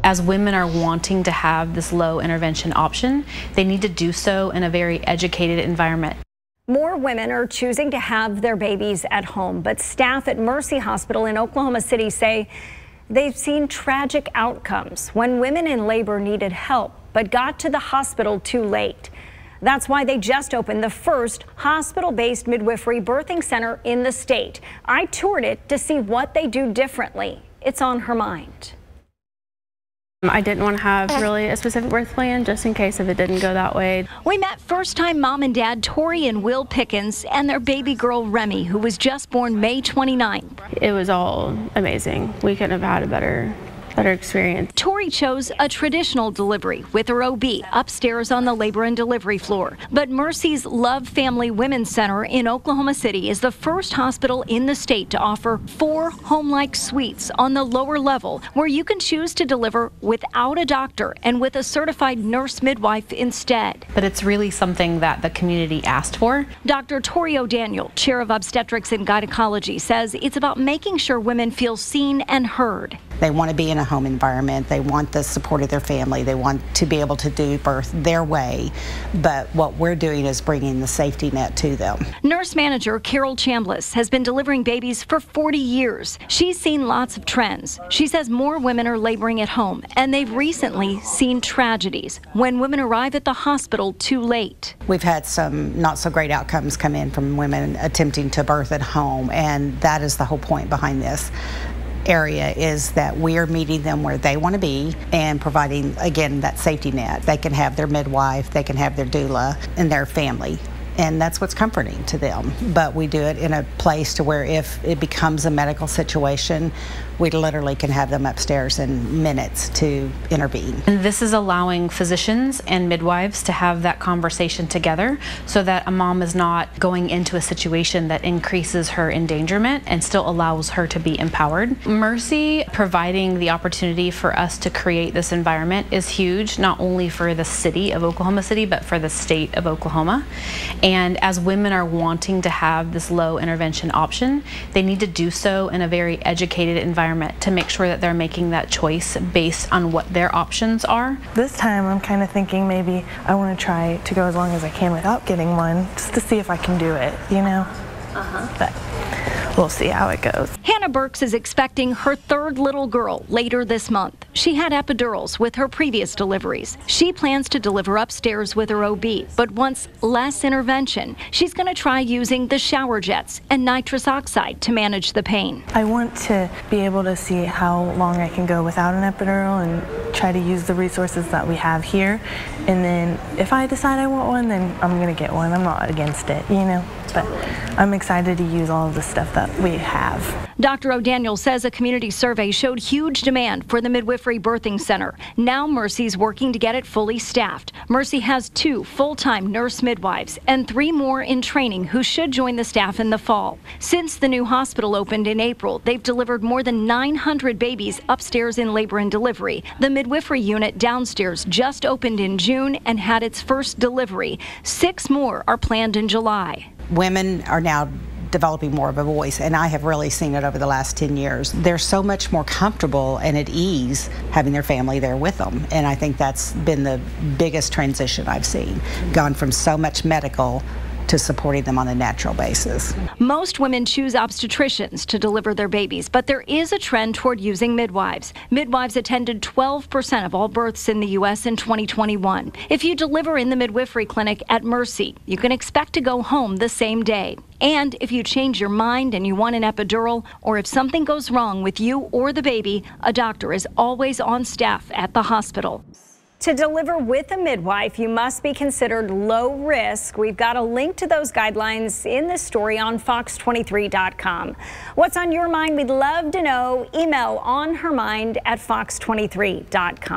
As women are wanting to have this low intervention option, they need to do so in a very educated environment. More women are choosing to have their babies at home, but staff at Mercy Hospital in Oklahoma City say they've seen tragic outcomes when women in labor needed help but got to the hospital too late. That's why they just opened the first hospital-based midwifery birthing center in the state. I toured it to see what they do differently. It's on Her Mind. I didn't want to have really a specific birth plan just in case if it didn't go that way. We met first-time mom and dad Tori and Will Pickens and their baby girl Remy, who was just born May 29th. It was all amazing. We couldn't have had a better experience. Tori chose a traditional delivery with her OB upstairs on the labor and delivery floor. But Mercy's Love Family Women's Center in Oklahoma City is the first hospital in the state to offer 4 home-like suites on the lower level where you can choose to deliver without a doctor and with a certified nurse midwife instead. But it's really something that the community asked for. Dr. Tori O'Daniel, chair of obstetrics and gynecology, says it's about making sure women feel seen and heard. They want to be in a home environment. They want the support of their family. They want to be able to do birth their way. But what we're doing is bringing the safety net to them. Nurse manager Carol Chambliss has been delivering babies for 40 years. She's seen lots of trends. She says more women are laboring at home, and they've recently seen tragedies when women arrive at the hospital too late. We've had some not so great outcomes come in from women attempting to birth at home, and that is the whole point behind this area, is that we are meeting them where they want to be and providing, again, that safety net. They can have their midwife, they can have their doula and their family, and that's what's comforting to them. But we do it in a place to where if it becomes a medical situation, we literally can have them upstairs in minutes to intervene. And this is allowing physicians and midwives to have that conversation together so that a mom is not going into a situation that increases her endangerment and still allows her to be empowered. Mercy providing the opportunity for us to create this environment is huge, not only for the city of Oklahoma City, but for the state of Oklahoma. And as women are wanting to have this low intervention option, they need to do so in a very educated environment to make sure that they're making that choice based on what their options are. This time I'm kind of thinking maybe I want to try to go as long as I can without getting one, just to see if I can do it, you know? But we'll see how it goes. Hannah Burks is expecting her 3rd little girl later this month. She had epidurals with her previous deliveries. She plans to deliver upstairs with her OB, but wants less intervention. She's going to try using the shower jets and nitrous oxide to manage the pain. I want to be able to see how long I can go without an epidural and try to use the resources that we have here. And then if I decide I want one, then I'm going to get one. I'm not against it, you know? But I'm excited to use all of the stuff that we have. Dr. O'Daniel says a community survey showed huge demand for the midwifery birthing center. Now Mercy's working to get it fully staffed. Mercy has 2 full-time nurse midwives and 3 more in training who should join the staff in the fall. Since the new hospital opened in April, they've delivered more than 900 babies upstairs in labor and delivery. The midwifery unit downstairs just opened in June and had its first delivery. 6 more are planned in July. Women are now developing more of a voice, and I have really seen it over the last 10 years. They're so much more comfortable and at ease having their family there with them, and I think that's been the biggest transition I've seen, gone from so much medical to supporting them on a natural basis. Most women choose obstetricians to deliver their babies, but there is a trend toward using midwives. Midwives attended 12% of all births in the U.S. in 2021. If you deliver in the midwifery clinic at Mercy, you can expect to go home the same day. And if you change your mind and you want an epidural, or if something goes wrong with you or the baby, a doctor is always on staff at the hospital. To deliver with a midwife, you must be considered low risk. We've got a link to those guidelines in this story on fox23.com. What's on your mind? We'd love to know. Email onhermind@fox23.com.